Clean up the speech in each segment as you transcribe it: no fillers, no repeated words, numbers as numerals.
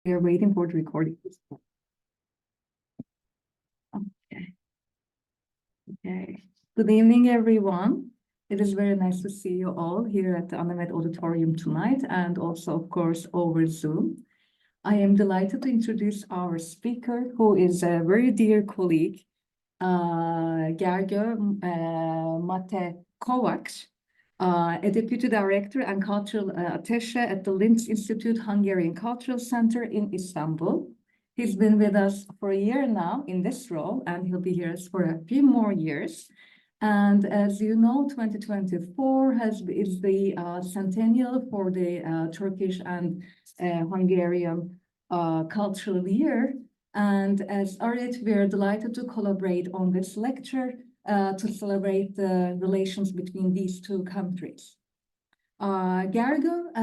We are waiting for the recording. Okay. Okay. Good evening, everyone. It is very nice to see you all here at the Anamet Auditorium tonight, and also, of course, over Zoom. I am delighted to introduce our speaker, who is a very dear colleague, Gergő Mate Kovács, a Deputy Director and Cultural Attaché at the Linz Institute Hungarian Cultural Center in Istanbul. He's been with us for a year now in this role, and he'll be here for a few more years. And as you know, 2024 is the centennial for the Turkish and Hungarian cultural year. And as Arit, we are delighted to collaborate on this lecture to celebrate the relations between these two countries. Gergő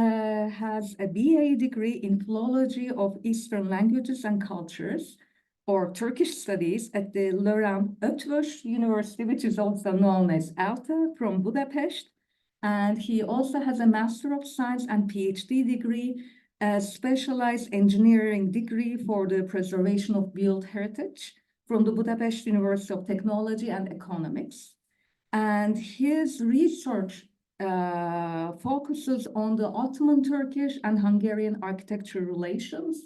has a BA degree in Philology of Eastern Languages and Cultures, or Turkish Studies, at the Lőrincz Eötvös University, which is also known as ELTE, from Budapest. And he also has a Master of Science and PhD degree, a specialized engineering degree for the preservation of built heritage from the Budapest University of Technology and Economics. And his research focuses on the Ottoman Turkish and Hungarian architecture relations.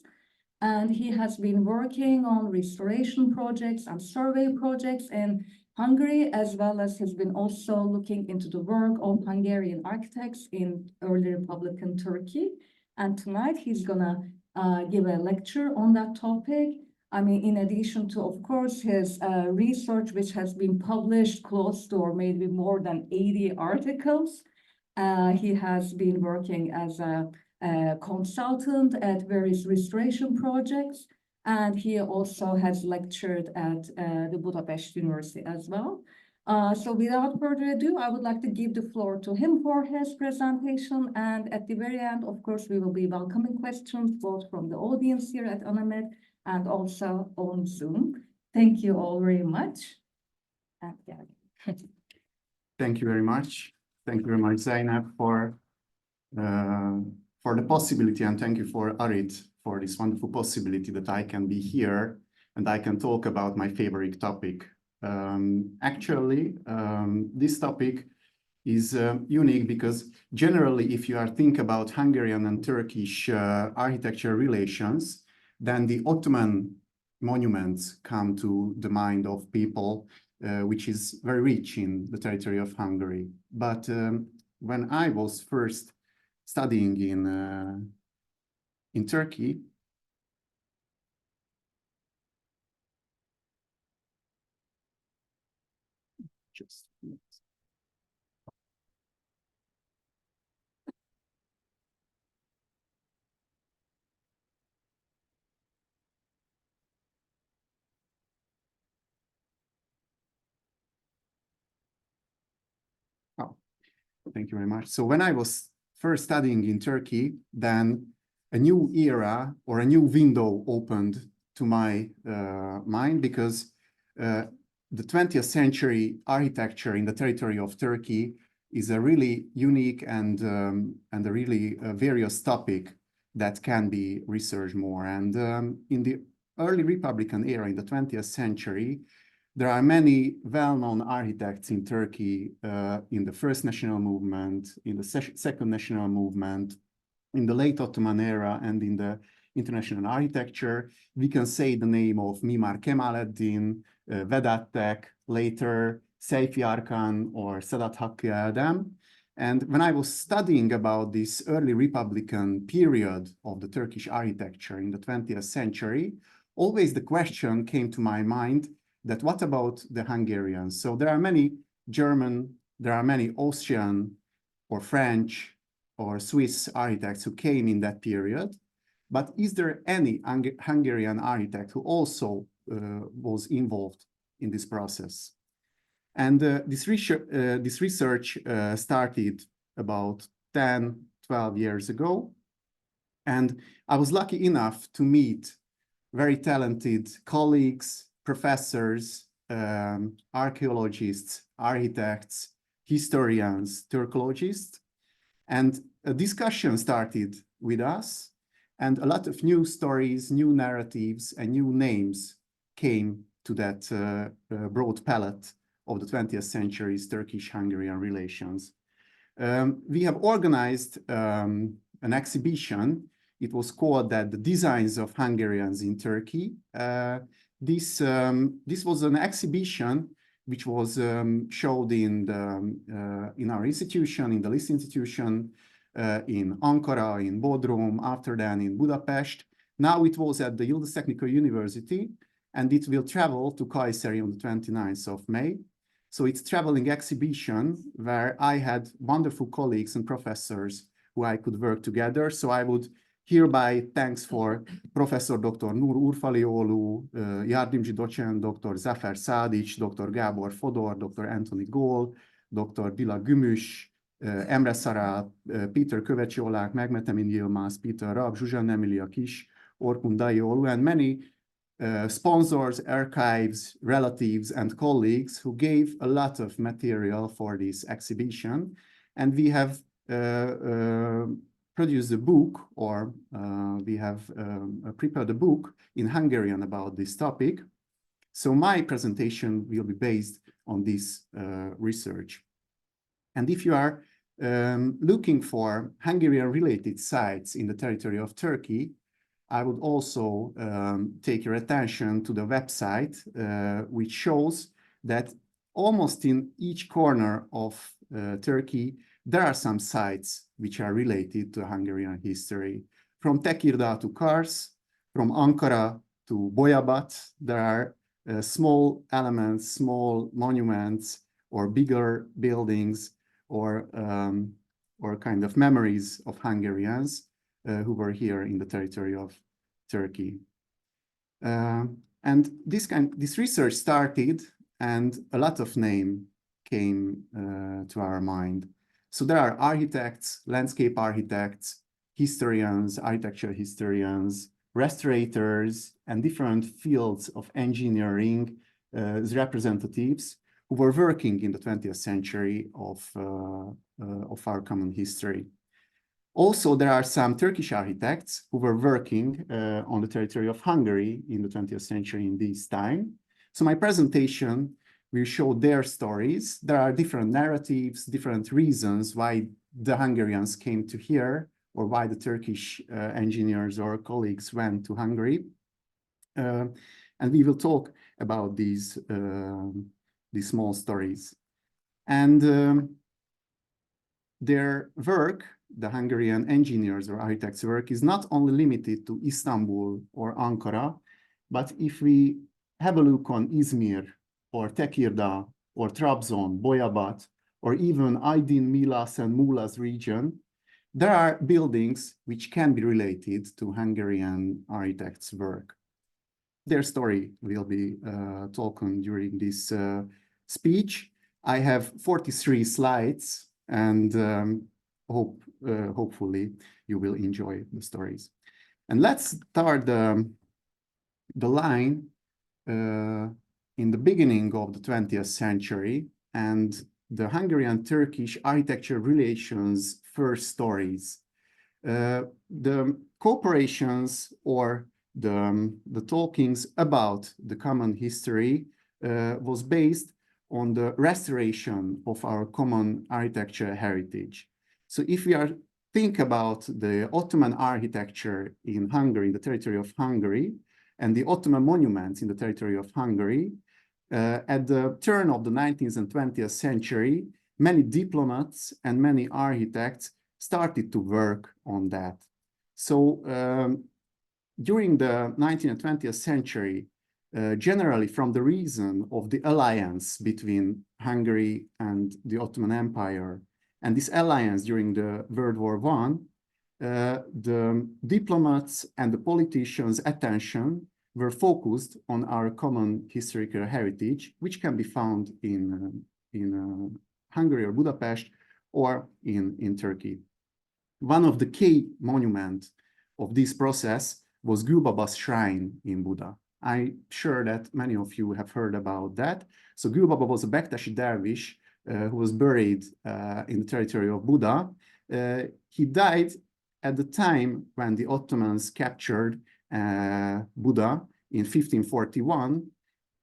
And he has been working on restoration projects and survey projects in Hungary, as well as has been also looking into the work of Hungarian architects in early Republican Turkey. And tonight he's gonna give a lecture on that topic. I mean, in addition to, of course, his research, which has been published close to or maybe more than 80 articles, he has been working as a consultant at various restoration projects, and he also has lectured at the Budapest University as well. So without further ado, I would like to give the floor to him for his presentation, and at the very end, of course, we will be welcoming questions both from the audience here at Anamet and also on Zoom. Thank you all very much. And Thank you very much. Thank you very much, Zainab, for the possibility, and thank you for Arit for this wonderful possibility that I can be here and I can talk about my favorite topic. Actually, this topic is unique because generally, if you are thinking about Hungarian and Turkish architecture relations, then the Ottoman monuments come to the mind of people, which is very rich in the territory of Hungary. But when I was first studying in Turkey, just thank you very much. So when I was first studying in Turkey, then a new era or a new window opened to my mind, because the 20th century architecture in the territory of Turkey is a really unique and a really various topic that can be researched more. And in the early Republican era in the 20th century, there are many well-known architects in Turkey in the First National Movement, in the Second National Movement, in the late Ottoman era, and in the international architecture. We can say the name of Mimar Kemaleddin, Vedat Tek, later Seyfi Arkan or Sedat Hakkı Erdem. And when I was studying about this early Republican period of the Turkish architecture in the 20th century, always the question came to my mind that what about the Hungarians? So there are many German, there are many Austrian or French or Swiss architects who came in that period, but is there any Hungarian architect who also was involved in this process? And this research started about 10, 12 years ago, and I was lucky enough to meet very talented colleagues, professors, archaeologists, architects, historians, Turkologists, and a discussion started with us. And a lot of new stories, new narratives, and new names came to that broad palette of the 20th century's Turkish-Hungarian relations. We have organized an exhibition. It was called that The Designs of Hungarians in Turkey. This was an exhibition which was showed in our institution, in the Liszt institution, in Ankara, in Bodrum, after that in Budapest. Now it was at the Yıldız Technical University, and it will travel to Kayseri on the 29th of May. So it's a traveling exhibition where I had wonderful colleagues and professors who I could work together. So I would hereby thanks for Professor Dr. Nur Urfaliolu, Yardımcı Docent Dr. Zafer Sadic, Dr. Gábor Fodor, Dr. Anthony Gól, Dr. Dila Gümüş, Emre Szarát, Peter Kövecsi-Olák, Mehmet Emin Yilmaz, Peter Rab, Zsuzsan Emilia Kiss, Orkun Dayıoğlu, and many sponsors, archives, relatives, and colleagues who gave a lot of material for this exhibition. And we have produced a book, or we have prepared a book in Hungarian about this topic. So my presentation will be based on this research. And if you are looking for Hungarian-related sites in the territory of Turkey, I would also take your attention to the website, which shows that almost in each corner of Turkey, there are some sites which are related to Hungarian history. From Tekirdağ to Kars, from Ankara to Boyabat, there are small elements, small monuments, or bigger buildings, or kind of memories of Hungarians who were here in the territory of Turkey. And this research started, and a lot of names came to our mind. So there are architects, landscape architects, historians, architecture historians, restorators, and different fields of engineering representatives who were working in the 20th century of our common history. Also, there are some Turkish architects who were working on the territory of Hungary in the 20th century in this time. So my presentation will show their stories. There are different narratives, different reasons why the Hungarians came to here, or why the Turkish engineers or colleagues went to Hungary. And we will talk about these small stories. And their work, the Hungarian engineers or architects' work, is not only limited to Istanbul or Ankara, but if we have a look on Izmir, or Tekirdağ, or Trabzon, Boyabat, or even Aydın, Milas, and Muğla region, there are buildings which can be related to Hungarian architects' work. Their story will be talked on during this speech. I have 43 slides, and hopefully you will enjoy the stories. And let's start the line in the beginning of the 20th century, and the Hungarian-Turkish architecture relations first stories. The cooperations or the talkings about the common history was based on the restoration of our common architecture heritage. So if we think about the Ottoman architecture in Hungary, in the territory of Hungary, and the Ottoman monuments in the territory of Hungary, at the turn of the 19th and 20th century, many diplomats and many architects started to work on that. So during the 19th and 20th century, generally from the reason of the alliance between Hungary and the Ottoman Empire, and this alliance during the World War I, the diplomats and the politicians' attention were focused on our common historical heritage, which can be found in Hungary or Budapest, or in Turkey. One of the key monuments of this process was Gülbaba's shrine in Buda. I'm sure that many of you have heard about that. So Gülbaba was a Bektashi dervish who was buried in the territory of Buda. He died at the time when the Ottomans captured Buda in 1541,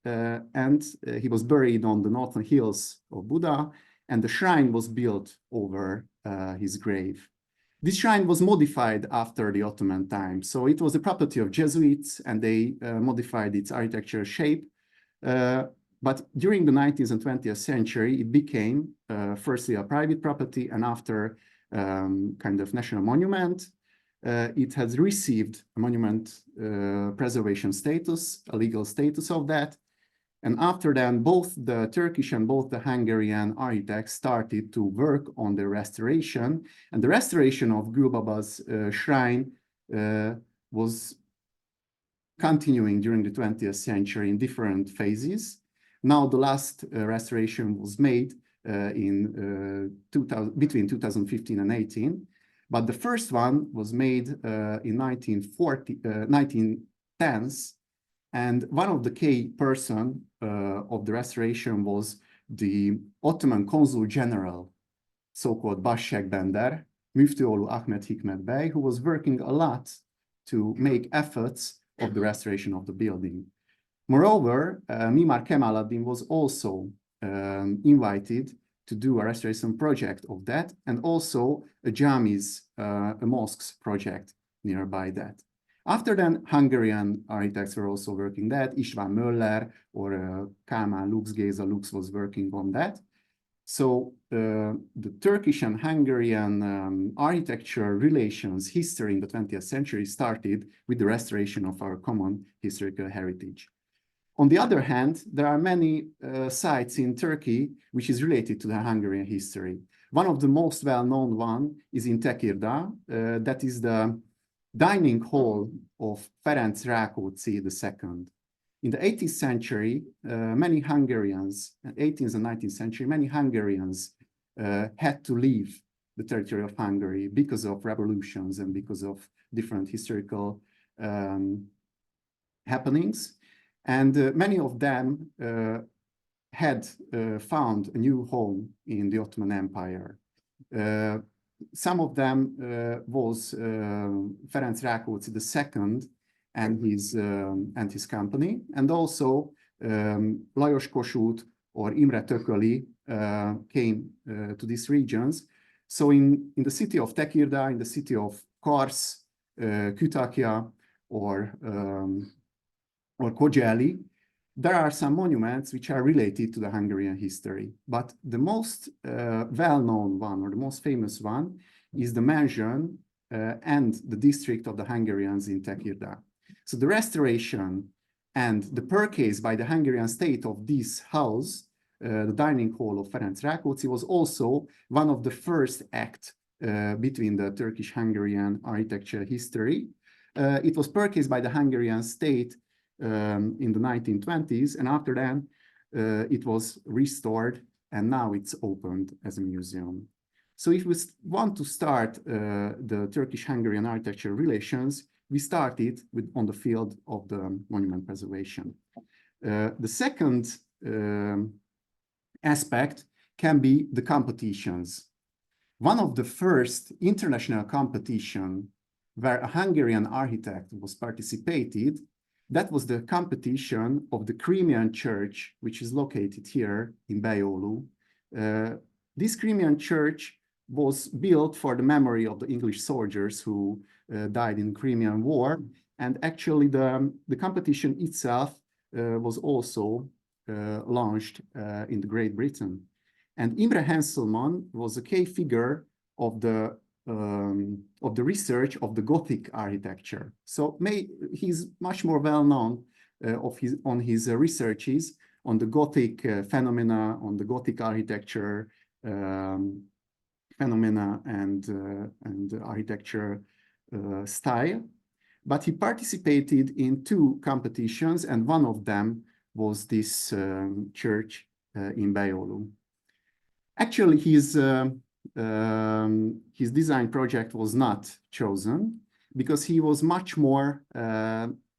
and he was buried on the northern hills of Buda, and the shrine was built over his grave. This shrine was modified after the Ottoman time, so it was a property of Jesuits, and they modified its architectural shape. But during the 19th and 20th century, it became firstly a private property, and after kind of national monument. It has received a monument preservation status, a legal status of that. And after then, both the Turkish and both the Hungarian architects started to work on the restoration. And the restoration of Gül Baba's shrine was continuing during the 20th century in different phases. Now the last restoration was made between 2015 and 18. But the first one was made in 1910s. And one of the key person of the restoration was the Ottoman Consul General, so-called Başşek Bender, Müftüoğlu Ahmet Hikmet Bey, who was working a lot to make efforts of the restoration of the building. Moreover, Mimar Kemaladdin was also invited to do a restoration project of that, and also a jamis, a mosques project nearby that. After then, Hungarian architects were also working that. István Möller or Kálmán Lux, Géza Lux was working on that. So the Turkish and Hungarian architecture relations history in the 20th century started with the restoration of our common historical heritage. On the other hand, there are many sites in Turkey which is related to the Hungarian history. One of the most well-known one is in Tekirdağ. That is the dining hall of Ferenc Rákóczi II. In the 18th century, many Hungarians, 18th and 19th century, many Hungarians had to leave the territory of Hungary because of revolutions and because of different historical happenings. And many of them had found a new home in the Ottoman Empire. Some of them was Ferenc Rákóczi II and his company, and also Lajos Kossuth or Imre Tököli came to these regions. So in the city of Tekirdağ, in the city of Kars, Kütahya, or Kocaeli, there are some monuments which are related to the Hungarian history. But the most well-known one, or the most famous one, is the mansion and the district of the Hungarians in Tekirdağ. So the restoration and the purchase by the Hungarian state of this house, the dining hall of Ferenc Rákóczi, was also one of the first acts between the Turkish-Hungarian architecture history. It was purchased by the Hungarian state in the 1920s, and after that it was restored, and now it's opened as a museum. So if we want to start the Turkish-Hungarian architecture relations, we started on the field of the monument preservation. The second aspect can be the competitions. One of the first international competition where a Hungarian architect was participated, that was the competition of the Crimean church, which is located here in Beyoğlu. This Crimean church was built for the memory of the English soldiers who died in the Crimean War. And actually the competition itself was also launched in the Great Britain. And Imre Henselmann was a key figure of the research of the Gothic architecture. So he's much more well known on his researches on the Gothic phenomena, on the Gothic architecture phenomena and architecture style. But he participated in two competitions, and one of them was this church in Beyoğlu. Actually, his design project was not chosen because he was much more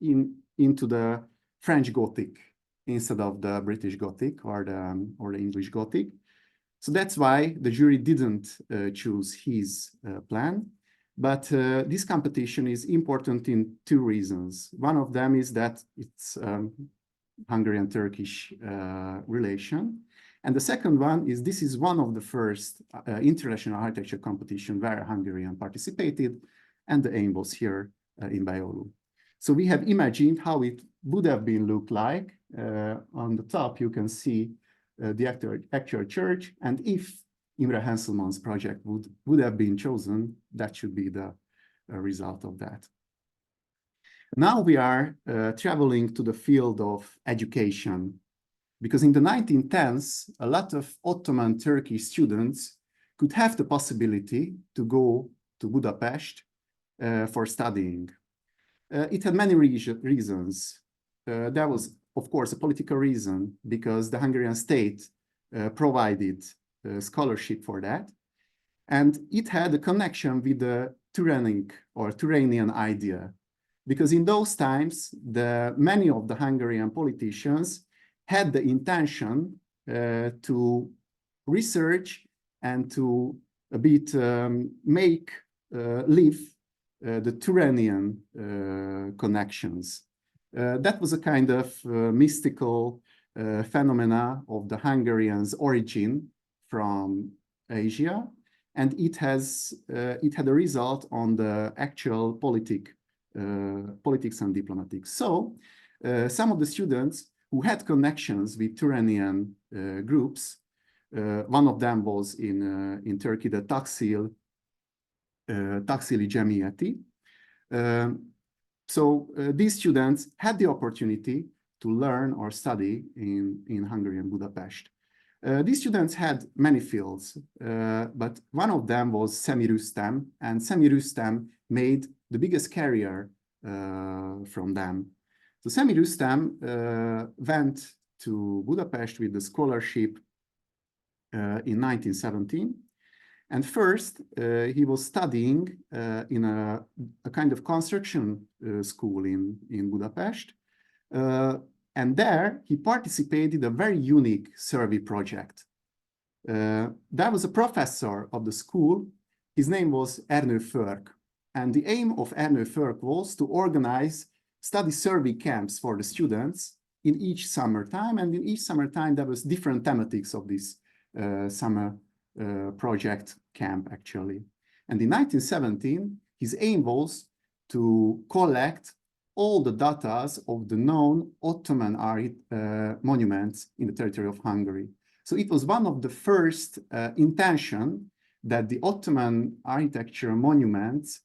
into the French Gothic instead of the British Gothic or the English Gothic. So that's why the jury didn't choose his plan. But this competition is important in two reasons. One of them is that it's Hungarian-Turkish relation. And the second one is this is one of the first international architecture competition where Hungarian participated, and the aim was here in Beyoğlu. So we have imagined how it would have been looked like. On the top, you can see the actual church, and if Imre Henselmann's project would have been chosen, that should be the result of that. Now we are traveling to the field of education, because in the 1910s, a lot of Ottoman Turkish students could have the possibility to go to Budapest for studying. It had many reasons. There was, of course, a political reason, because the Hungarian state provided scholarship for that. And it had a connection with the Turanic or Turanian idea, because in those times, many of the Hungarian politicians had the intention to research and to a bit make live the Turanian connections. That was a kind of mystical phenomena of the Hungarians' origin from Asia, and it had a result on the actual politics and diplomatics. So some of the students who had connections with Turanian groups, one of them was in Turkey, the Taksili Cemiyeti. So these students had the opportunity to learn or study in Hungary and Budapest. These students had many fields, but one of them was Semmi Rüstem, and Semmi Rüstem made the biggest career from them. So Semmi Rüstem went to Budapest with the scholarship in 1917. And first, he was studying in a kind of construction school in Budapest. And there, he participated in a very unique survey project. There was a professor of the school. His name was Ernő Förk. And the aim of Ernő Förk was to organize study survey camps for the students in each summertime. And in each summertime, there was different thematics of this summer project camp, actually. And in 1917, his aim was to collect all the data of the known Ottoman monuments in the territory of Hungary. So it was one of the first intention that the Ottoman architecture monuments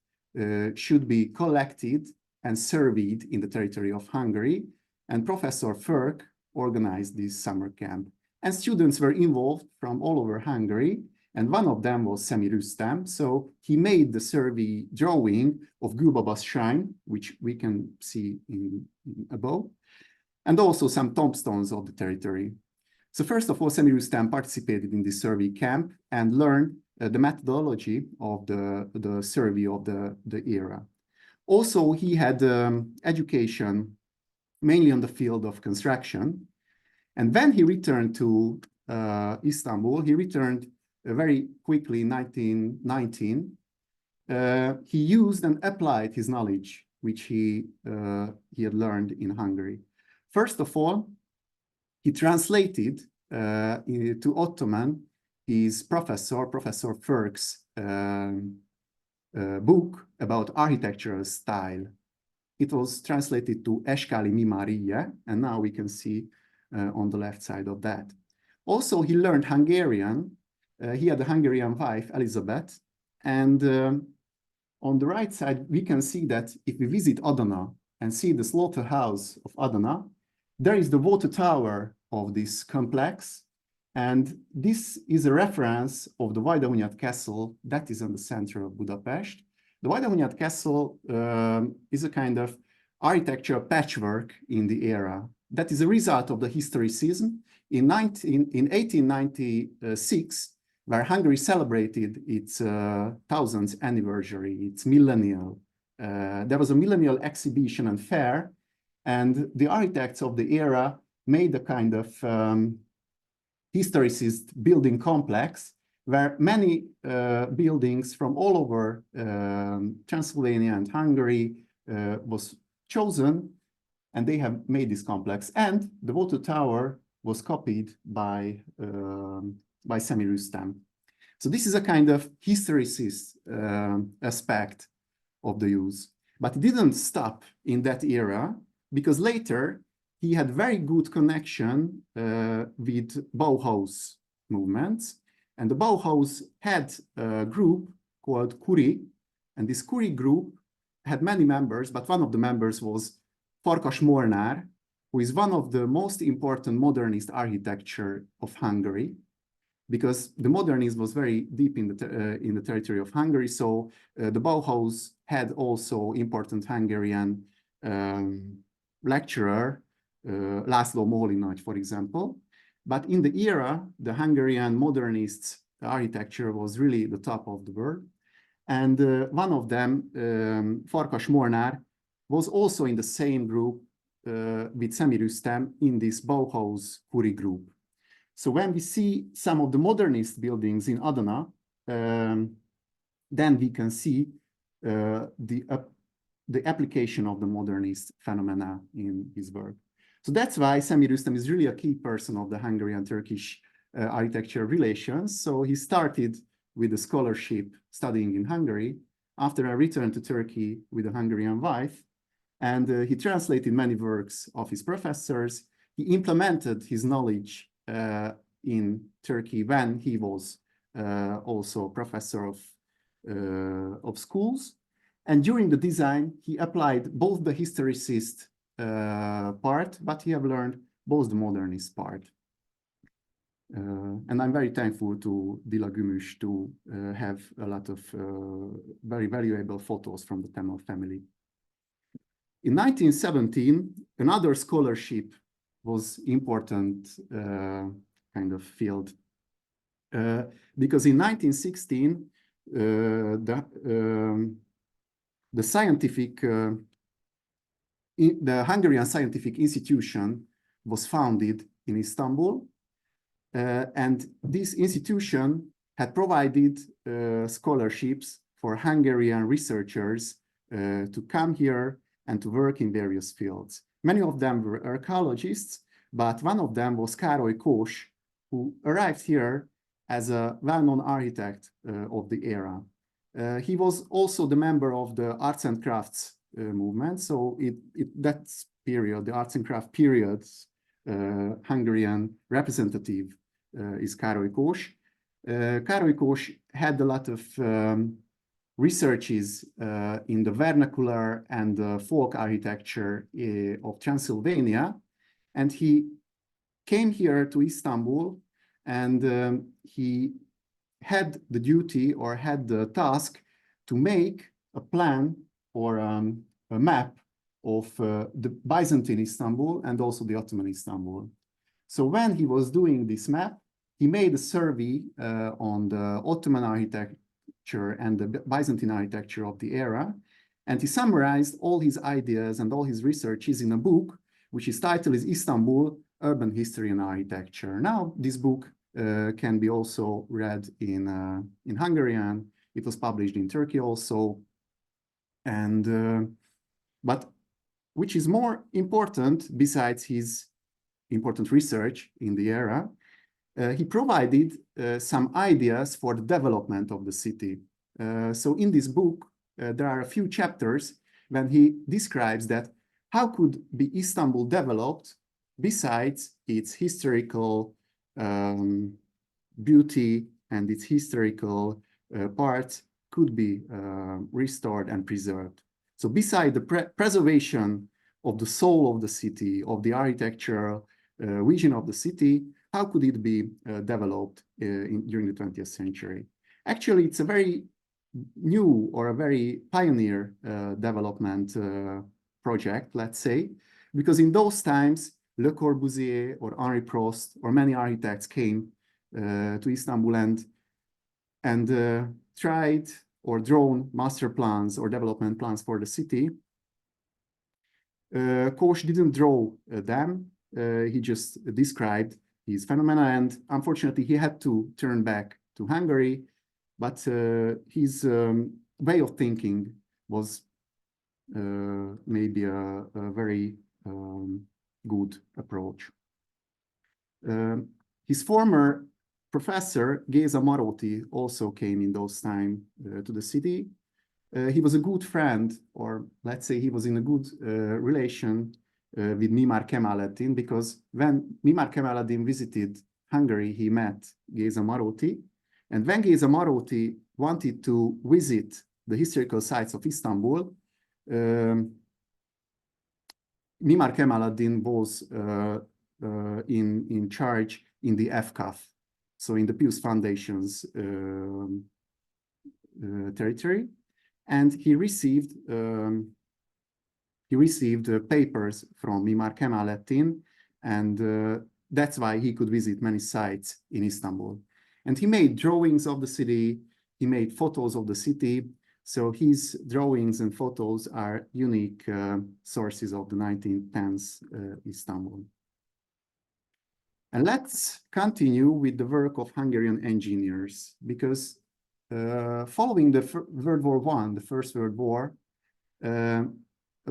should be collected and surveyed in the territory of Hungary. And Professor Förk organized this summer camp. And students were involved from all over Hungary. And one of them was Semmi Rüstem. So he made the survey drawing of Gülbaba's shrine, which we can see above, and also some tombstones of the territory. So first of all, Semmi Rüstem participated in this survey camp and learned the methodology of the survey of the era. Also, he had education mainly on the field of construction. And when he returned to Istanbul, he returned very quickly in 1919. He used and applied his knowledge, which he had learned in Hungary. First of all, he translated to Ottoman his Professor Förk's book about architectural style. It was translated to Eskali Mimariye, and now we can see on the left side of that. Also, he learned Hungarian. He had a Hungarian wife, Elizabeth, and on the right side, we can see that if we visit Adana and see the slaughterhouse of Adana, there is the water tower of this complex, and this is a reference of the Vajdahunyad Castle that is in the center of Budapest. The Vajdahunyad Castle is a kind of architectural patchwork in the era. That is a result of the historicism. In 1896, where Hungary celebrated its 1000th anniversary, its millennial. There was a millennial exhibition and fair, and the architects of the era made a kind of historicist building complex where many buildings from all over Transylvania and Hungary was chosen, and they have made this complex. And the water tower was copied by Semir Rüstem. So this is a kind of historicist aspect of the use. But it didn't stop in that era, because later he had very good connection with Bauhaus movements. And the Bauhaus had a group called Curie, and this Curie group had many members, but one of the members was Farkas Molnár, who is one of the most important modernist architecture of Hungary, because the modernism was very deep in the territory of Hungary. So the Bauhaus had also important Hungarian lecturer, László Moholy Nagy, for example. But in the era, the Hungarian modernist architecture was really the top of the world. And one of them, Farkas Molnár, was also in the same group with Semir Rüstem in this Bauhaus Curie group. So when we see some of the modernist buildings in Adana, then we can see the application of the modernist phenomena in his work. So that's why Semir Rüstem is really a key person of the Hungarian-Turkish architecture relations. So he started with a scholarship studying in Hungary. After I returned to Turkey with a Hungarian wife, and he translated many works of his professors. He implemented his knowledge in Turkey when he was also professor of schools. And during the design, he applied both the historicist part, but he have learned both the modernist part. And I'm very thankful to Dila Gümüş to have a lot of very valuable photos from the Temel family. In 1917, another scholarship was important kind of field, because in 1916, the Hungarian Scientific Institution was founded in Istanbul, and this institution had provided scholarships for Hungarian researchers to come here and to work in various fields. Many of them were archaeologists, but one of them was Károly Kós, who arrived here as a well-known architect of the era. He was also the member of the arts and crafts movement. So that period, the arts and craft periods, Hungarian representative is Károly Kós. Károly Kós had a lot of researches in the vernacular and folk architecture of Transylvania, and he came here to Istanbul, and he had the duty or had the task to make a plan or a map of the Byzantine Istanbul and also the Ottoman Istanbul. So when he was doing this map, he made a survey on the Ottoman architecture and the Byzantine architecture of the era, and he summarized all his ideas and all his researches in a book, which his title is Istanbul, Urban History and Architecture. Now, this book can be also read in Hungarian. It was published in Turkey also, and but which is more important besides his important research in the era, he provided some ideas for the development of the city. So in this book, there are a few chapters when he describes that how could be Istanbul developed besides its historical beauty and its historical parts could be restored and preserved. So beside the preservation of the soul of the city, of the architectural vision of the city, how could it be developed during the 20th century? Actually, it's a very new or a very pioneer development project, let's say, because in those times, Le Corbusier or Henri Prost or many architects came to Istanbul and tried or drawn master plans or development plans for the city. Kós didn't draw them. He just described his phenomena, and unfortunately, he had to turn back to Hungary, but his way of thinking was maybe a very good approach. His former professor, Géza Maróti, also came in those time to the city. He was a good friend, or let's say he was in a good relation with Mimar Kemalettin, because when Mimar Kemalettin visited Hungary, he met Géza Maróti. And when Géza Maróti wanted to visit the historical sites of Istanbul, Mimar Kemalettin was in charge in the FKAF, so in the Pius Foundation's territory, and he received papers from Mimar Kemalettin, and that's why he could visit many sites in Istanbul. And he made drawings of the city, he made photos of the city, so his drawings and photos are unique sources of the 1910s Istanbul. And let's continue with the work of Hungarian engineers, because following the World War I, the First World War, a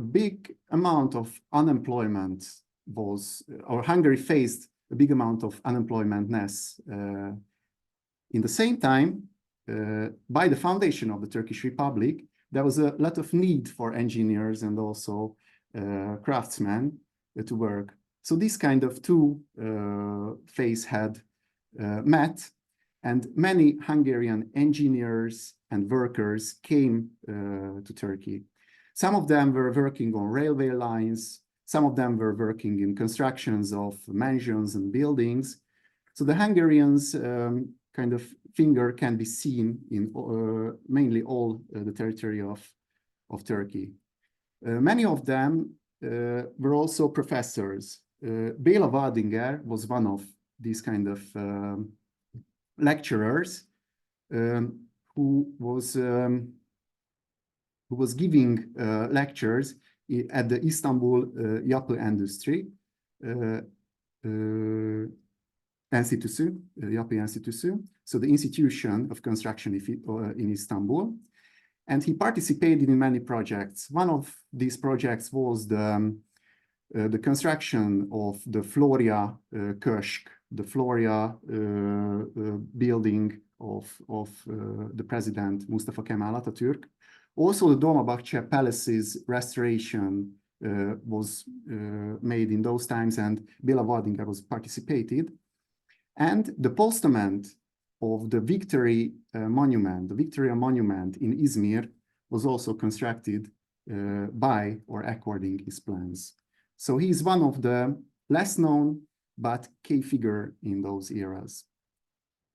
big amount of unemployment was, or Hungary faced a big amount of unemploymentness. In the same time, by the foundation of the Turkish Republic, there was a lot of need for engineers and also craftsmen to work. So this kind of two phase had met, and many Hungarian engineers and workers came to Turkey. Some of them were working on railway lines, some of them were working in constructions of mansions and buildings. So the Hungarians' kind of finger can be seen in mainly all the territory of Turkey. Many of them were also professors. Béla Waldinger was one of these kind of lecturers who was giving lectures at the Istanbul Yapı Endüstri Enstitüsü, Yapı Enstitüsü, so the institution of construction in Istanbul. And he participated in many projects. One of these projects was the construction of the Floria Köşk, the Floria building of the president Mustafa Kemal Atatürk. Also, the Dolmabahce Palace's restoration was made in those times, and Béla Waldinger was participated. And the postament of the Victory Monument, the Victoria Monument in Izmir, was also constructed by or according his plans. So he is one of the less known but key figure in those eras.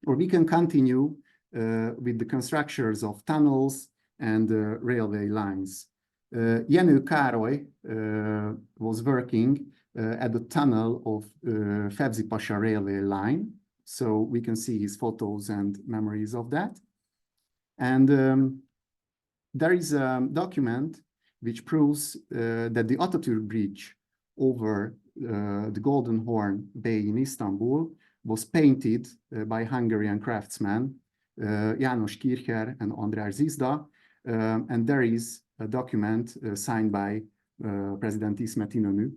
Or we can continue with the constructions of tunnels and railway lines. Jenő Károly was working at the tunnel of Febzi Pasha railway line. So we can see his photos and memories of that. And there is a document which proves that the Atatürk Bridge over the Golden Horn Bay in Istanbul was painted by Hungarian craftsmen, János Kircher and András Zizda. And there is a document signed by President İsmet İnönü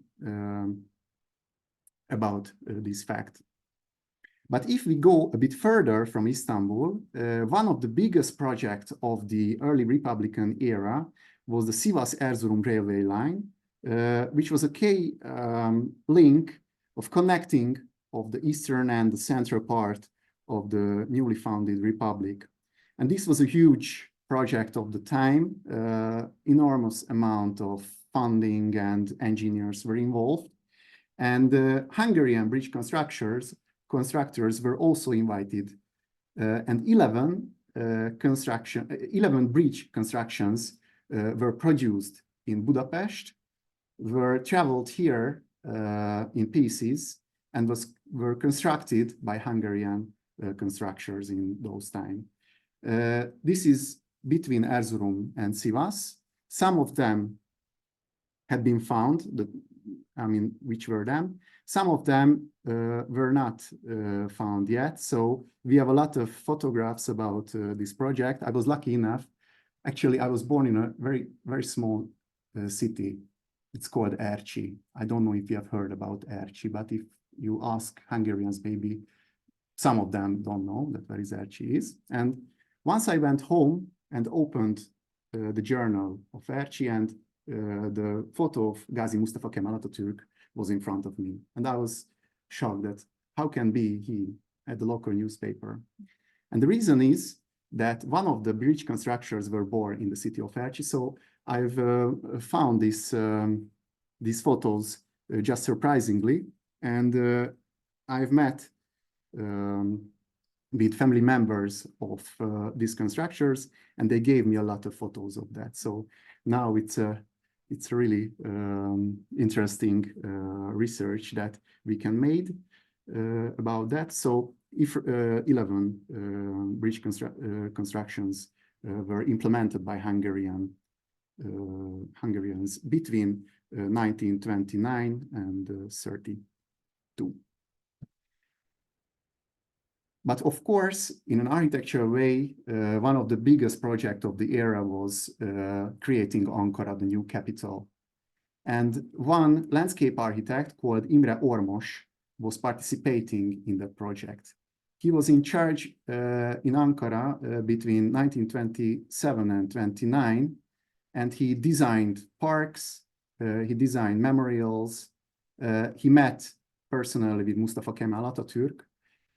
about this fact. But if we go a bit further from Istanbul, one of the biggest projects of the early Republican era was the Sivas-Erzurum railway line, which was a key link of connecting of the eastern and the central part of the newly founded republic. And this was a huge project of the time. Enormous amount of funding and engineers were involved. And Hungarian bridge constructors were also invited. And 11 bridge constructions were produced in Budapest, were traveled here in pieces, and were constructed by Hungarian constructors in those times. This is between Erzurum and Sivas. Some of them had been found, I mean, which were them. Some of them were not found yet. So we have a lot of photographs about this project. I was lucky enough. Actually, I was born in a very, very small city. It's called Erci. I don't know if you have heard about Erci, but if you ask Hungarians, maybe some of them don't know that where is Erci is. And once I went home and opened the journal of Erci, and the photo of Gazi Mustafa Kemal Atatürk was in front of me. And I was shocked that how can be he at the local newspaper? And the reason is that one of the bridge constructors were born in the city of Erci. So I've found these photos just surprisingly. And I've met with family members of these constructors, and they gave me a lot of photos of that. So now it's really interesting research that we can make about that. So if 11 bridge constructions were implemented by Hungarians between 1929 and 32. But of course, in an architectural way, one of the biggest projects of the era was creating Ankara, the new capital. And one landscape architect called Imre Ormos was participating in that project. He was in charge in Ankara between 1927 and 29, and he designed parks, he designed memorials, he met personally with Mustafa Kemal Atatürk,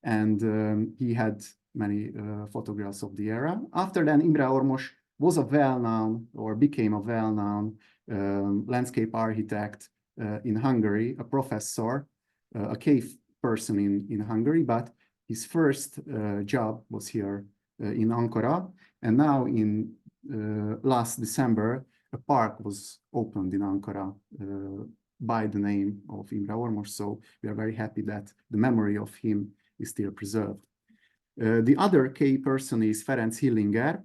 and he had many photographs of the era. After that, Imre Ormos was a well-known, or became a well-known landscape architect in Hungary, a professor, a cave person in Hungary, but his first job was here in Ankara. And now in last December, a park was opened in Ankara by the name of Imre Ormos. So we are very happy that the memory of him is still preserved. The other key person is Ferenc Hillinger,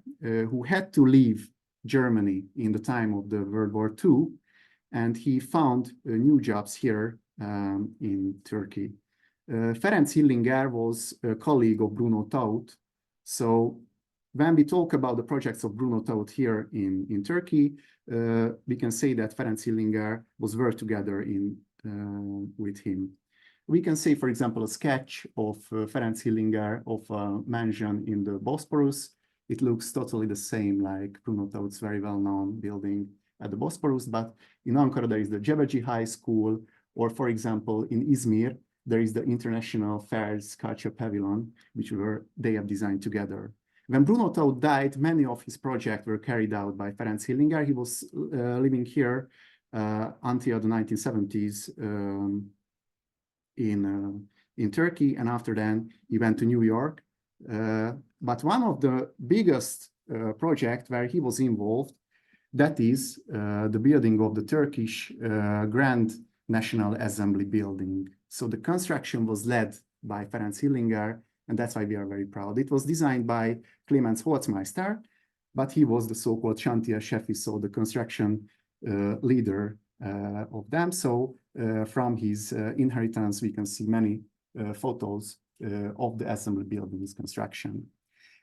who had to leave Germany in the time of the World War II, and he found new jobs here in Turkey. Ferenc Hillinger was a colleague of Bruno Taut. So when we talk about the projects of Bruno Taut here in Turkey, we can say that Ferenc Hillinger was worked together with him. We can say, for example, a sketch of Ferenc Hillinger of a mansion in the Bosporus. It looks totally the same like Bruno Taut's very well-known building at the Bosporus, but in Ankara there is the Cebeci High School, or for example, in Izmir, there is the International Fairs Culture Pavilion, which they have designed together. When Bruno Taut died, many of his projects were carried out by Ferenc Hillinger. He was living here until the 1970s in Turkey, and after then he went to New York. But one of the biggest projects where he was involved, that is the building of the Turkish Grand National Assembly building. So the construction was led by Ferenc Hillinger, and that's why we are very proud. It was designed by Clemens Holzmeister, but he was the so-called chantier chef, so the construction leader of them. So from his inheritance, we can see many photos of the assembly building's construction.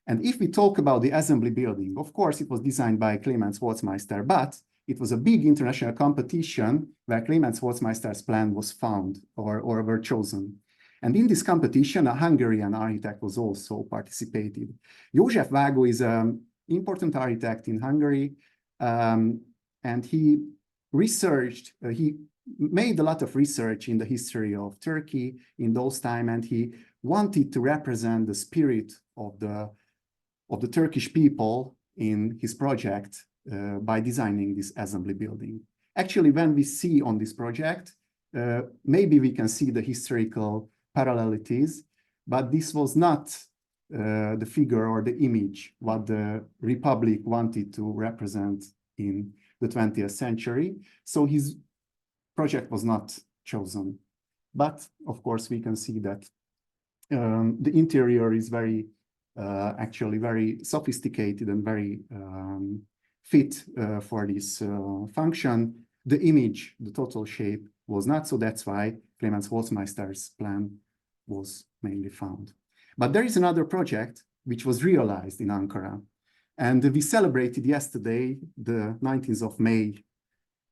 And if we talk about the assembly building, of course, it was designed by Clemens Holzmeister, but it was a big international competition where Clemens Holzmeister's plan was found or were chosen. And in this competition, a Hungarian architect was also participated. József Vágó is an important architect in Hungary, and he researched, he made a lot of research in the history of Turkey in those times, and he wanted to represent the spirit of the Turkish people in his project by designing this assembly building. Actually, when we see on this project, maybe we can see the historical parallelities, but this was not the figure or the image what the Republic wanted to represent in the 20th century. So his project was not chosen. But of course, we can see that the interior is very, actually very sophisticated and very fit for this function. The image, the total shape was not. So that's why Clemens Holzmeister's plan was mainly found. But there is another project which was realized in Ankara. And we celebrated yesterday, the 19th of May.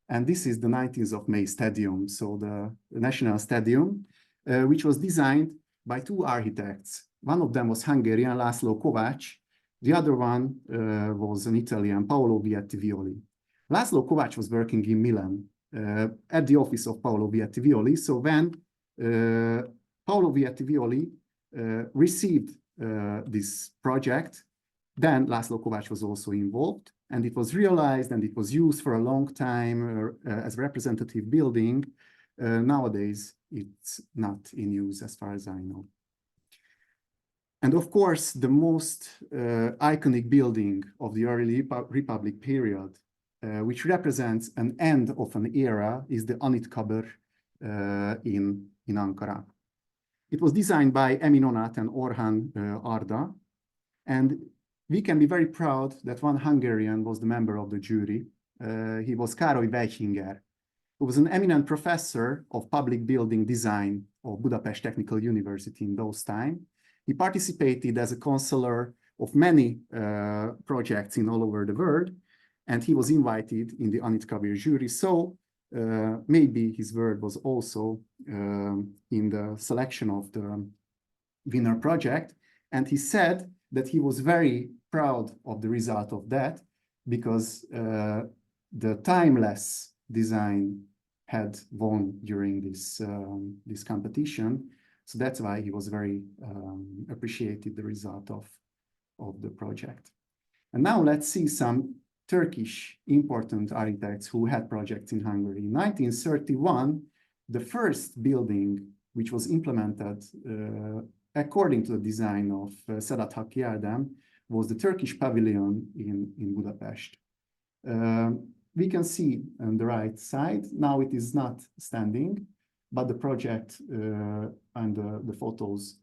And this is the 19th of May Stadium, so the National Stadium, which was designed by two architects. One of them was Hungarian, László Kovács. The other one was an Italian, Paolo Viettivioli. László Kovács was working in Milan at the office of Paolo Viettivioli. So when Paolo Viettivioli received this project, then László Kovács was also involved, and it was realized and it was used for a long time as a representative building. Nowadays, it's not in use as far as I know. And of course, the most iconic building of the early Republic period, which represents an end of an era, is the Anıtkabir in Ankara. It was designed by Emin Onat and Orhan Arda, and we can be very proud that one Hungarian was the member of the jury. He was Károly Weichinger, who was an eminent professor of public building design of Budapest Technical University in those times. He participated as a counselor of many projects in all over the world, and he was invited in the Anıtkabir jury. So maybe his word was also in the selection of the winner project. And he said that he was very proud of the result of that because the timeless design had won during this competition. So that's why he was very appreciated the result of the project. And now let's see some Turkish important architects who had projects in Hungary. In 1931, the first building which was implemented according to the design of Sedat Hakkı Erdem was the Turkish pavilion in Budapest. We can see on the right side, now it is not standing, but the project and the photos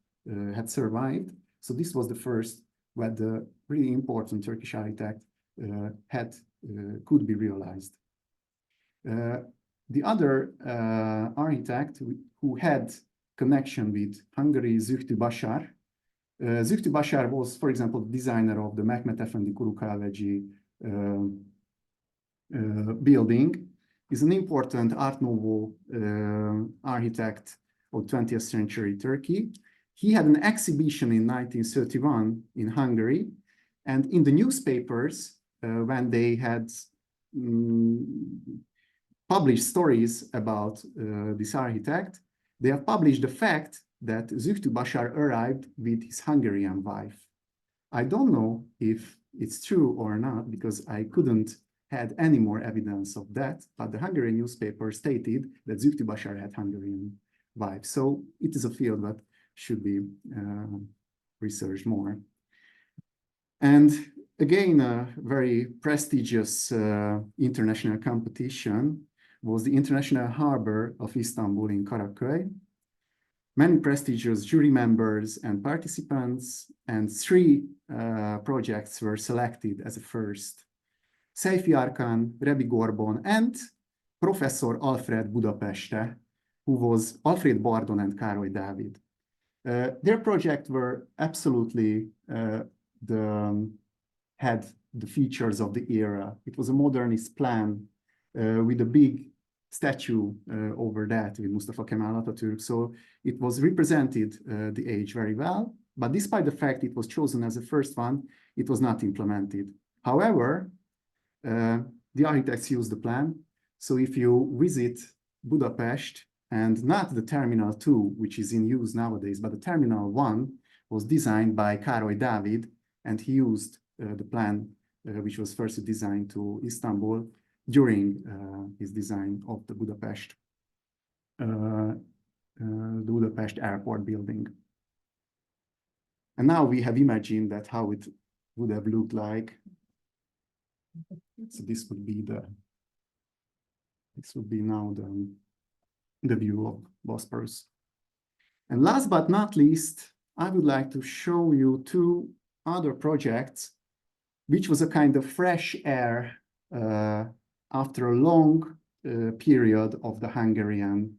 had survived. So this was the first where the really important Turkish architect could be realized. The other architect who had connection with Hungary, Zühtü Bashar. Zühtü Bashar was, for example, the designer of the Mehmet Efendi Kurukaleci building. He's an important Art Nouveau architect of 20th century Turkey. He had an exhibition in 1931 in Hungary, and in the newspapers, when they had published stories about this architect, they have published the fact that Zühtü Bashar arrived with his Hungarian wife. I don't know if it's true or not, because I couldn't had any more evidence of that, but the Hungarian newspaper stated that Zühtü Bashar had Hungarian wife. So it is a field that should be researched more. And again, a very prestigious international competition was the International Harbor of Istanbul in Karaköy. Many prestigious jury members and participants, and 3 projects were selected as a first. Seyfi Arkan, Rebi Gorbon, and Professor Alfred Budapeste, who was Alfred Bardon and Károly Dávid. Their projects were absolutely had the features of the era. It was a modernist plan with a big statue over that with Mustafa Kemal Atatürk. So it was represented the age very well, but despite the fact it was chosen as the first one, it was not implemented. However, the architects used the plan. So if you visit Budapest, and not the Terminal 2, which is in use nowadays, but the Terminal 1 was designed by Károly Dávid, and he used the plan which was first designed to Istanbul during his design of the Budapest airport building. And now we have imagined that how it would have looked like. So this would be now the view of Bosporus. And last but not least, I would like to show you 2 other projects, which was a kind of fresh air after a long period of the Hungarian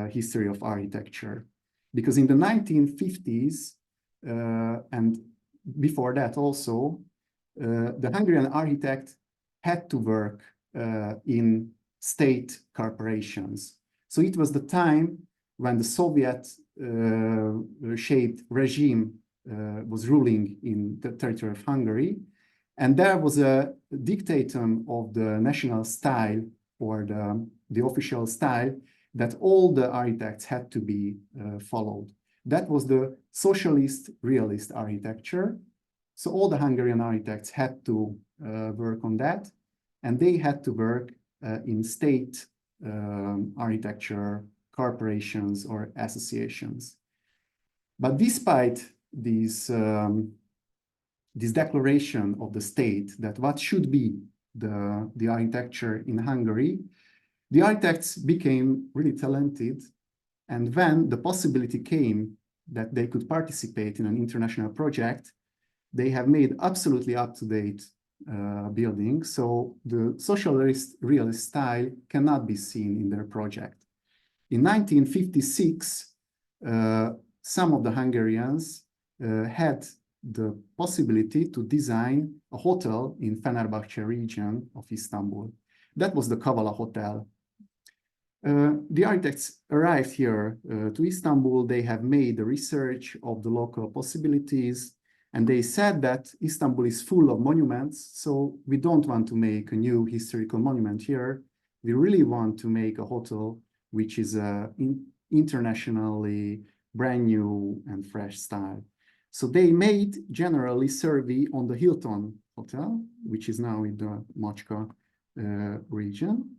history of architecture. Because in the 1950s and before that also, the Hungarian architect had to work in state corporations. So it was the time when the Soviet-shaped regime was ruling in the territory of Hungary. And there was a dictatum of the national style or the official style that all the architects had to be followed. That was the socialist realist architecture. So all the Hungarian architects had to work on that, and they had to work in state architecture corporations or associations. But despite this declaration of the state that what should be the architecture in Hungary, the architects became really talented. And when the possibility came that they could participate in an international project, they have made absolutely up-to-date buildings. So the socialist realist style cannot be seen in their project. In 1956, some of the Hungarians had the possibility to design a hotel in Fenerbahce region of Istanbul. That was the Kavala Hotel. The architects arrived here to Istanbul. They have made the research of the local possibilities, and they said that Istanbul is full of monuments, so we don't want to make a new historical monument here. We really want to make a hotel which is internationally brand new and fresh style. So they made generally survey on the Hilton Hotel, which is now in the Macska region.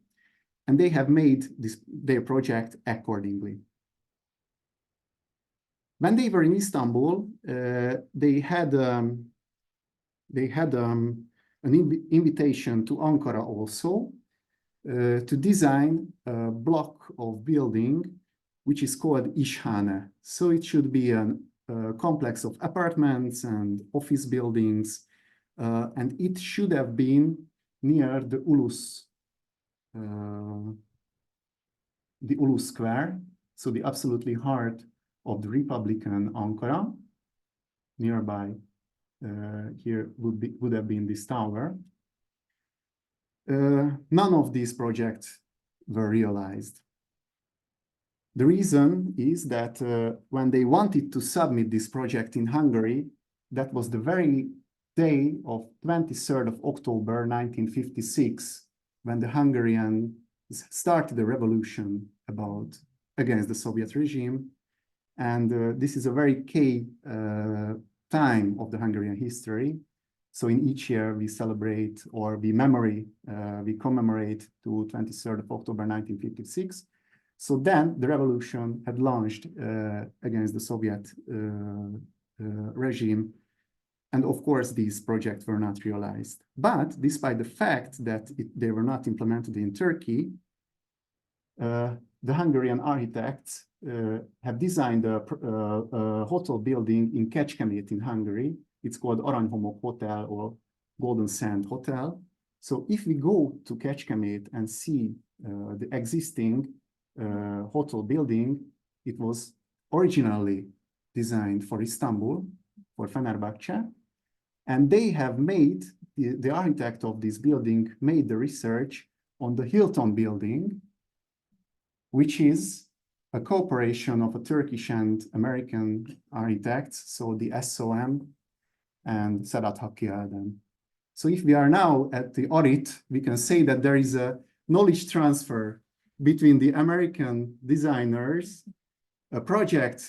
And they have made their project accordingly. When they were in Istanbul, they had an invitation to Ankara also to design a block of building which is called İşhane. So it should be a complex of apartments and office buildings, and it should have been near the Ulus Square, so the absolutely heart of the Republican Ankara. Nearby here would have been this tower. None of these projects were realized. The reason is that when they wanted to submit this project in Hungary, that was the very day of 23rd of October 1956, when the Hungarians started a revolution against the Soviet regime. And this is a very key time of the Hungarian history. So in each year we celebrate, or we commemorate to 23rd of October 1956. So then the revolution had launched against the Soviet regime. And of course, these projects were not realized. But despite the fact that they were not implemented in Turkey, the Hungarian architects have designed a hotel building in Kecskemét in Hungary. It's called Aranyhomok Hotel or Golden Sand Hotel. So if we go to Kecskemét and see the existing hotel building, it was originally designed for Istanbul, for Fenerbahce, and they have made, the architect of this building made the research on the Hilton building, which is a cooperation of a Turkish and American architects, so the SOM and Sedat Hakkı Erdem. So if we are now at the audit, we can say that there is a knowledge transfer between the American designers, a project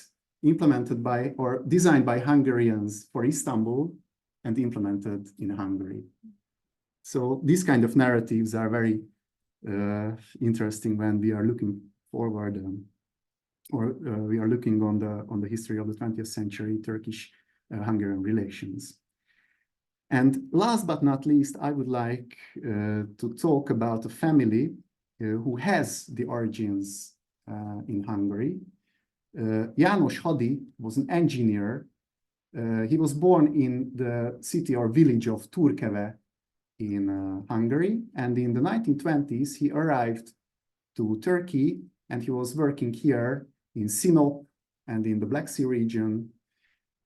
implemented by or designed by Hungarians for Istanbul and implemented in Hungary. So these kind of narratives are very interesting when we are looking forward we are looking on the history of the 20th century Turkish-Hungarian relations. And last but not least, I would like to talk about a family who has the origins in Hungary. János Hady was an engineer. He was born in the city or village of Turkeve in Hungary. And in the 1920s, he arrived to Turkey, and he was working here in Sinop and in the Black Sea region.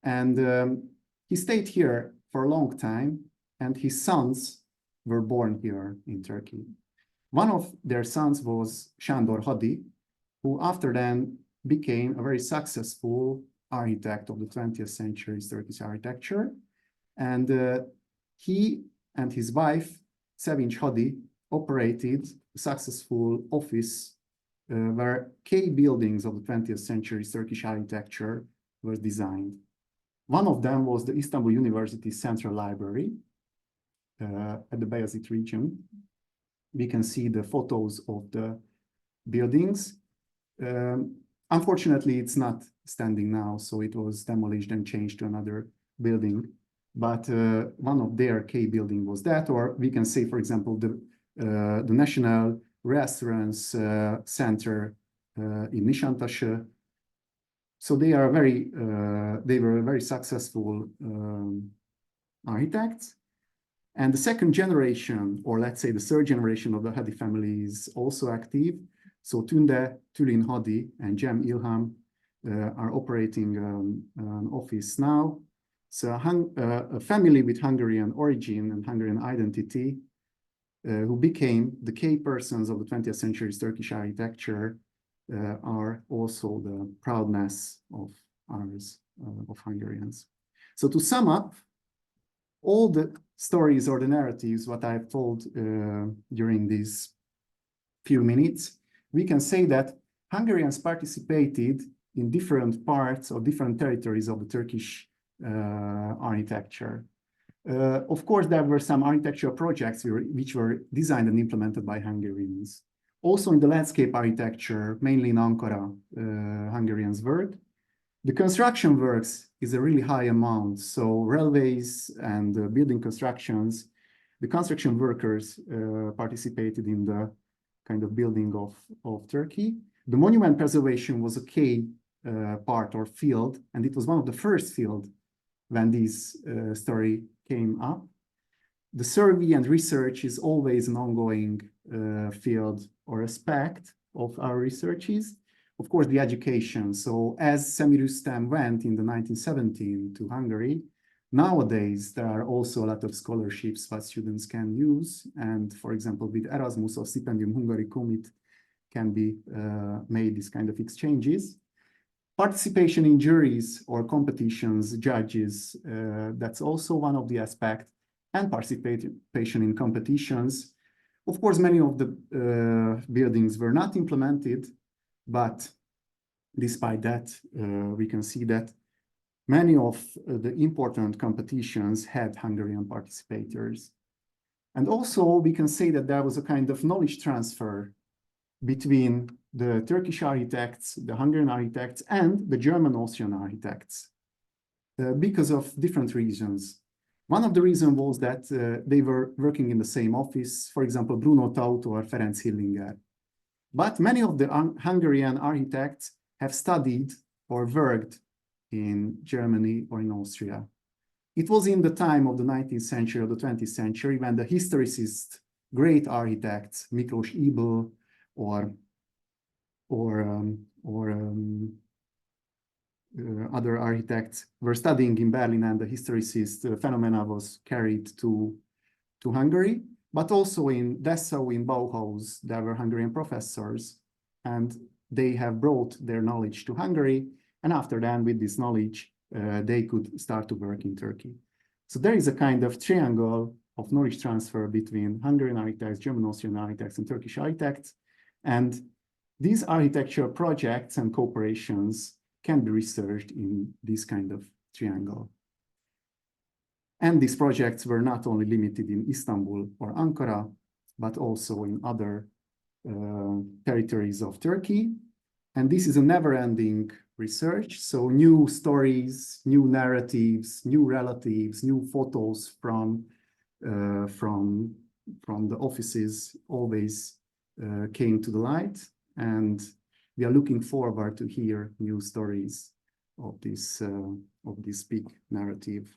And he stayed here for a long time, and his sons were born here in Turkey. One of their sons was Sándor Hadi, who after then became a very successful architect of the 20th century's Turkish architecture. And he and his wife, Sevinç Hadi, operated a successful office where key buildings of the 20th century's Turkish architecture were designed. One of them was the Istanbul University Central Library at the Beyazıt region. We can see the photos of the buildings. Unfortunately, it's not standing now, so it was demolished and changed to another building. But one of their key building was that, or we can say, for example, the National Restaurants Center in Nishantasi. So they were very successful architects. And the second generation, or let's say the third generation of the Hadi family is also active. So Tunde Tülin Hadi and Cem İlham are operating an office now. So a family with Hungarian origin and Hungarian identity who became the key persons of the 20th century's Turkish architecture are also the proudness of ours, of Hungarians. So to sum up, all the stories or the narratives what I've told during these few minutes, we can say that Hungarians participated in different parts or different territories of the Turkish architecture. Of course, there were some architectural projects which were designed and implemented by Hungarians. Also in the landscape architecture, mainly in Ankara, Hungarians worked. The construction works is a really high amount. So railways and building constructions, the construction workers participated in the kind of building of Turkey. The monument preservation was a key part or field, and it was one of the first field when this story came up. The survey and research is always an ongoing field or aspect of our researches. Of course, the education. So as Semir Rüstem went in the 1917 to Hungary, nowadays there are also a lot of scholarships that students can use. And for example, with Erasmus or Stipendium Hungary Commit can be made this kind of exchanges. Participation in juries or competitions, judges, that's also one of the aspects. And participation in competitions. Of course, many of the buildings were not implemented, but despite that, we can see that many of the important competitions had Hungarian participators. And also, we can say that there was a kind of knowledge transfer between the Turkish architects, the Hungarian architects, and the German-Austrian architects because of different reasons. One of the reasons was that they were working in the same office, for example, Bruno Taut or Ferenc Hillinger. But many of the Hungarian architects have studied or worked in Germany or in Austria. It was in the time of the 19th century or the 20th century when the historicist, great architects, Miklós Ybl or other architects were studying in Berlin, and the historicist phenomena was carried to Hungary. But also in Dessau, in Bauhaus, there were Hungarian professors, and they have brought their knowledge to Hungary. And after that, with this knowledge, they could start to work in Turkey. So there is a kind of triangle of knowledge transfer between Hungarian architects, German-Austrian architects, and Turkish architects. And these architectural projects and cooperations can be researched in this kind of triangle. And these projects were not only limited in Istanbul or Ankara, but also in other territories of Turkey. And this is a never-ending research. So new stories, new narratives, new relatives, new photos from the offices always came to the light. And we are looking forward to hear new stories of this big narrative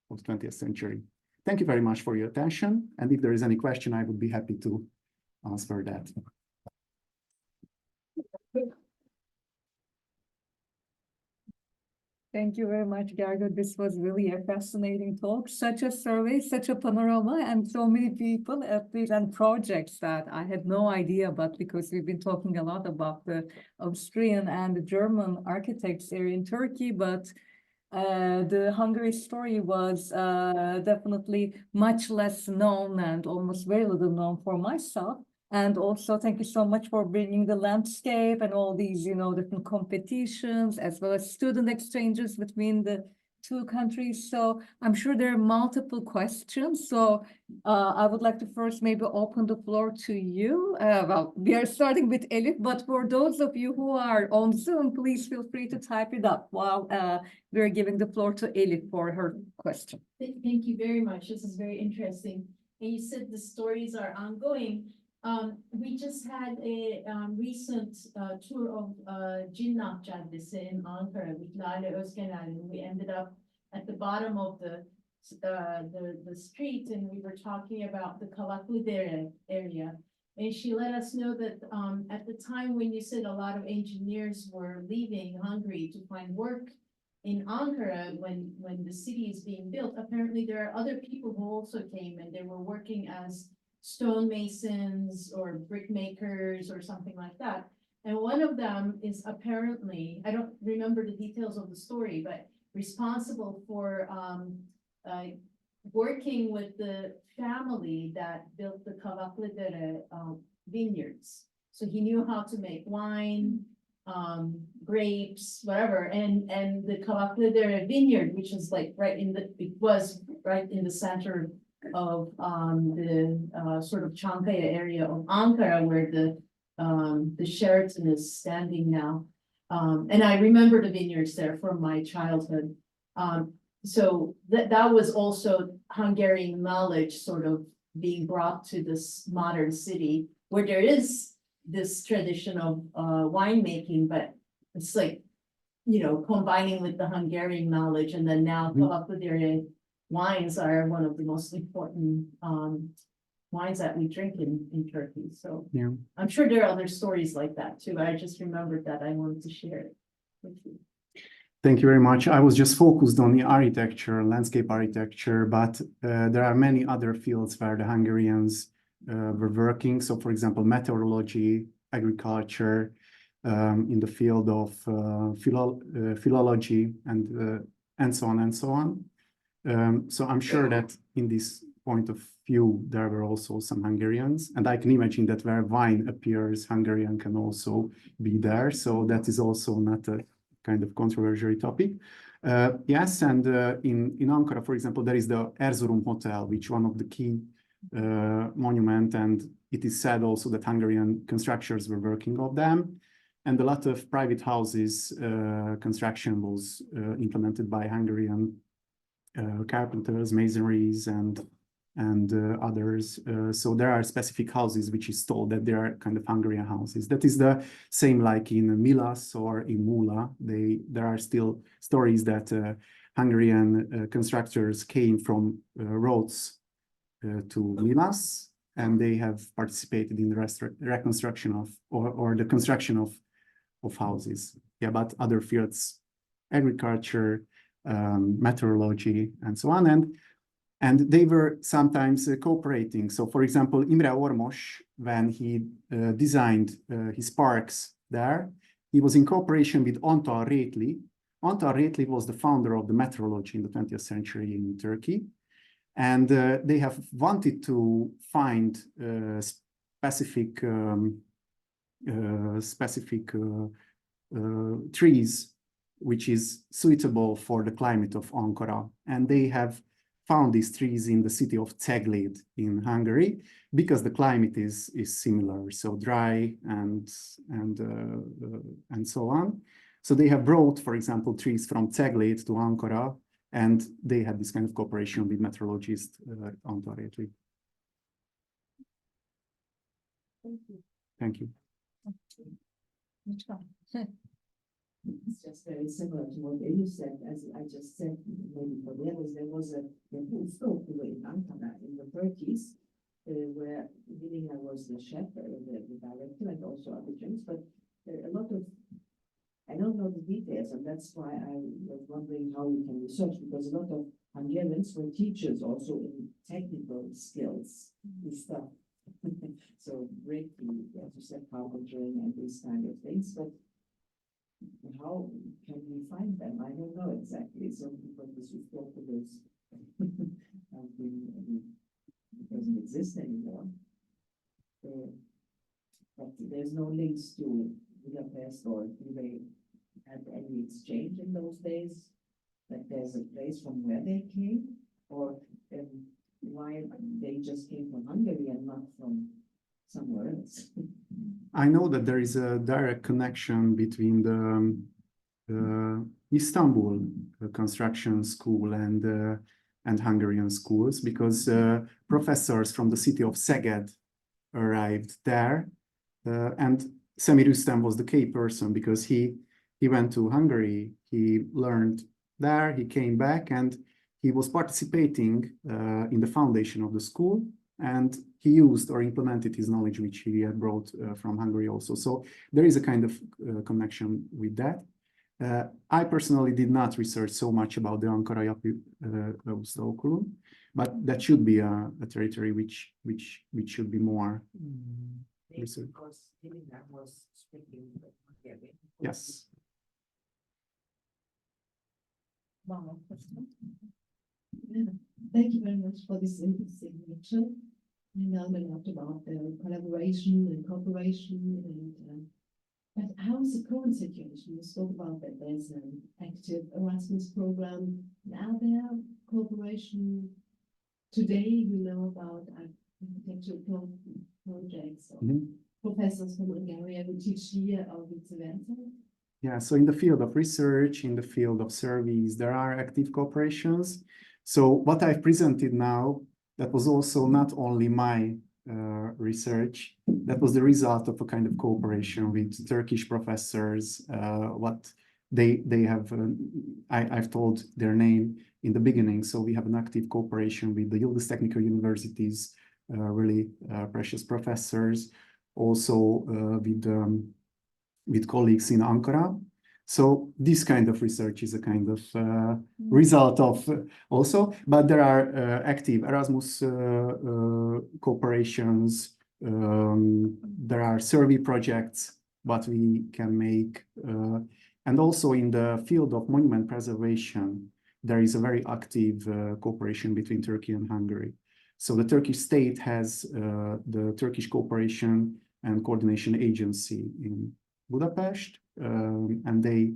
of the 20th century. thank you very much for your attention. And if there is any question, I would be happy to answer that. Thank you very much, Gergo. This was really a fascinating talk. Such a survey, such a panorama, and so many people at these and projects that I had no idea about, because we've been talking a lot about the Austrian and the German architects here in Turkey, but the Hungary story was definitely much less known and almost very little known for myself. And also, thank you so much for bringing the landscape and all these, different competitions, as well as student exchanges between the two countries. So I'm sure there are multiple questions. So I would like to first maybe open the floor to you. Well, we are starting with Elif, but for those of you who are on Zoom, please feel free to type it up while we're giving the floor to Elif for her question. Thank you very much. This is very interesting. And you said the stories are ongoing. We just had a recent tour of Cinnat Caddesi in Ankara with Lale Özgenel, and we ended up at the bottom of the street, and we were talking about the Kavaklıdere area. And she let us know that at the time when you said a lot of engineers were leaving Hungary to find work in Ankara when the city is being built, apparently there are other people who also came, and they were working as stonemasons or brick makers or something like that. And one of them is apparently, I don't remember the details of the story, but responsible for working with the family that built the Kavaklıdere vineyards. So he knew how to make wine, grapes, whatever, and the Kavaklıdere vineyard, which is like it was right in the center of the sort of Çankaya area of Ankara, where the Sheraton is standing now. And I remember the vineyards there from my childhood. So that was also Hungarian knowledge sort of being brought to this modern city, where there is this tradition of winemaking, but it's like, combining with the Hungarian knowledge. And then now Kavaklıdere wines are one of the most important wines that we drink in Turkey. So Yeah. I'm sure there are other stories like that too. I just remembered that I wanted to share it with you. Thank you very much. I was just focused on the architecture, landscape architecture, but there are many other fields where the Hungarians were working. So, for example, meteorology, agriculture, in the field of philology, and so on and so on. So I'm sure that in this point of view, there were also some Hungarians, and I can imagine that where wine appears, Hungarian can also be there. So that is also not a kind of controversial topic. Yes, and in Ankara, for example, there is the Erzurum Hotel, which one of the key monument, and it is said also that Hungarian constructors were working on them. And a lot of private houses construction was implemented by Hungarian carpenters, masonries, and others. So there are specific houses which is told that they are kind of Hungarian houses. That is the same like in Milas or in Mula. There are still stories that Hungarian constructors came from Rhodes to Milas, and they have participated in the reconstruction of or the construction of houses. Yeah, but other fields, agriculture, meteorology, and so on, and they were sometimes cooperating. So, for example, Imre Ormos, when he designed his parks there, he was in cooperation with Antal Rétli. Antal Rétli was the founder of the meteorology in the 20th century in Turkey, and they have wanted to find specific trees which is suitable for the climate of Ankara. And they have found these trees in the city of Cegléd in Hungary, because the climate is similar, so dry and so on. So they have brought, for example, trees from Cegléd to Ankara, and they had this kind of cooperation with meteorologist Antal Rétli. Thank you. Thank you. It's just very similar to what you said, as I just said, maybe for the others, there was a bookstore in Ankara in the 30s, where Vilina was the chef, the director, and also other drinks, but a lot of, I don't know the details, and that's why I was wondering how we can research, because a lot of Hungarians were teachers also in technical skills and stuff. So great, as you said, carpentering and these kind of things, but how can we find them? I don't know exactly. So because this report is it doesn't exist anymore. But there's no links to Budapest, or do they have any exchange in those days? That there's a place from where they came, or why they just came from Hungary and not from somewhere else? I know that there is a direct connection between the Istanbul construction school and Hungarian schools, because professors from the city of Szeged arrived there, and Semir Rüstem was the key person, because he went to Hungary, he learned there, he came back, and he was participating in the foundation of the school, and he used or implemented his knowledge which he had brought from Hungary also. So there is a kind of connection with that. I personally did not research so much about the Ankara-Yapi oculum, but that should be a territory which should be more researched. Because Vilina was speaking Hungarian. Yes. One more question. Thank you very much for this interesting lecture. We learned a lot about the collaboration and cooperation, and but how is the current situation? You spoke about that there's an active Erasmus program. Are there cooperation today? You know about architectural projects or professors from Hungary who teach here or vice versa? Yeah, so in the field of research, in the field of surveys, there are active cooperations. So what I've presented now, that was also not only my research, that was the result of a kind of cooperation with Turkish professors. What they have, I've told their name in the beginning. So we have an active cooperation with the Yıldız Technical Universities, really precious professors, also with colleagues in Ankara. So this kind of research is a kind of result of also, but there are active Erasmus cooperations. There are survey projects what we can make. And also in the field of monument preservation, there is a very active cooperation between Turkey and Hungary. So the Turkish state has the Turkish Cooperation and Coordination Agency in Budapest, and they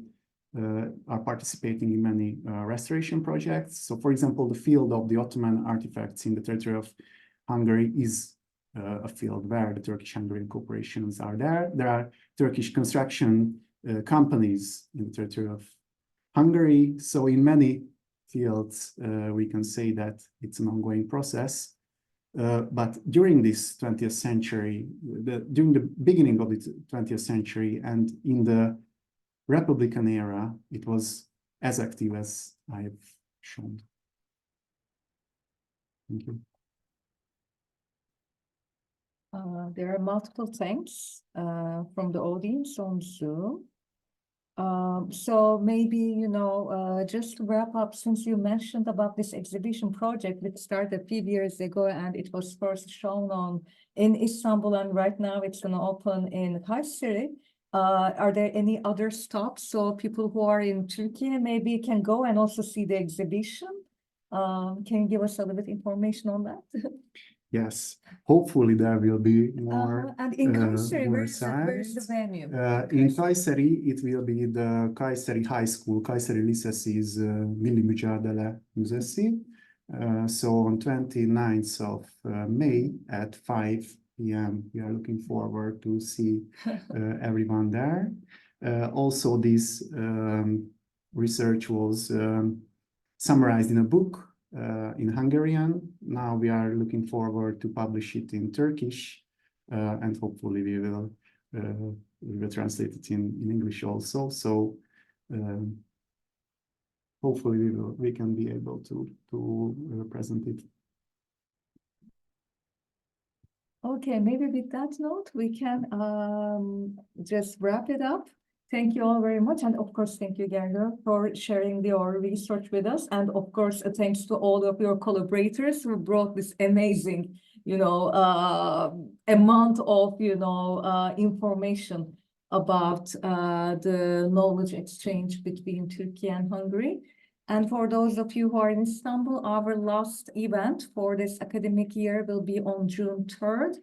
are participating in many restoration projects. So, for example, the field of the Ottoman artifacts in the territory of Hungary is a field where the Turkish-Hungarian cooperations are there. There are Turkish construction companies in the territory of Hungary. So in many fields, we can say that it's an ongoing process. But during this 20th century, during the beginning of the 20th century and in the Republican era, it was as active as I have shown. Thank you. There are multiple thanks from the audience on Zoom. So maybe, you know, just to wrap up, since you mentioned about this exhibition project which started a few years ago and it was first shown in Istanbul, and right now it's going to open in Kayseri. Are there any other stops so people who are in Turkey maybe can go and also see the exhibition? Can you give us a little bit information on that? Yes, hopefully there will be more. And in Kayseri, more where's the venue? In Kayseri, it will be the Kayseri High School. Kayseri Lisesi is Milli Mücadele Müzesi. So on 29th of May at 5 p.m. we are looking forward to see everyone there. Also, this research was summarized in a book in Hungarian. Now we are looking forward to publish it in Turkish, and hopefully we will translate it in English also. So hopefully we can be able to present it. Okay, maybe with that note, we can just wrap it up. Thank you all very much. And of course, thank you, Gerda, for sharing your research with us. And of course, thanks to all of your collaborators who brought this amazing, amount of, information about the knowledge exchange between Turkey and Hungary. And for those of you who are in Istanbul, our last event for this academic year will be on June 3rd.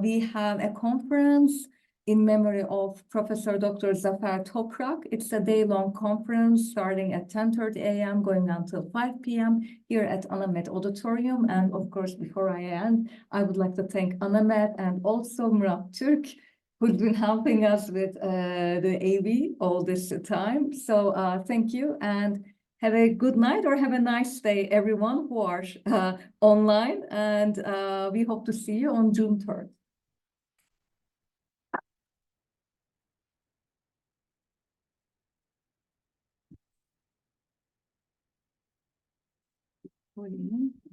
We have a conference in memory of Professor Dr. Zafer Toprak. It's a day-long conference starting at 10:30 a.m. going until 5 p.m. here at Anamet Auditorium. And of course, before I end, I would like to thank Anamet and also Murat Türk, who's been helping us with the AV all this time. So thank you and have a good night or have a nice day, everyone who are online. And we hope to see you on June 3rd. What do you mean?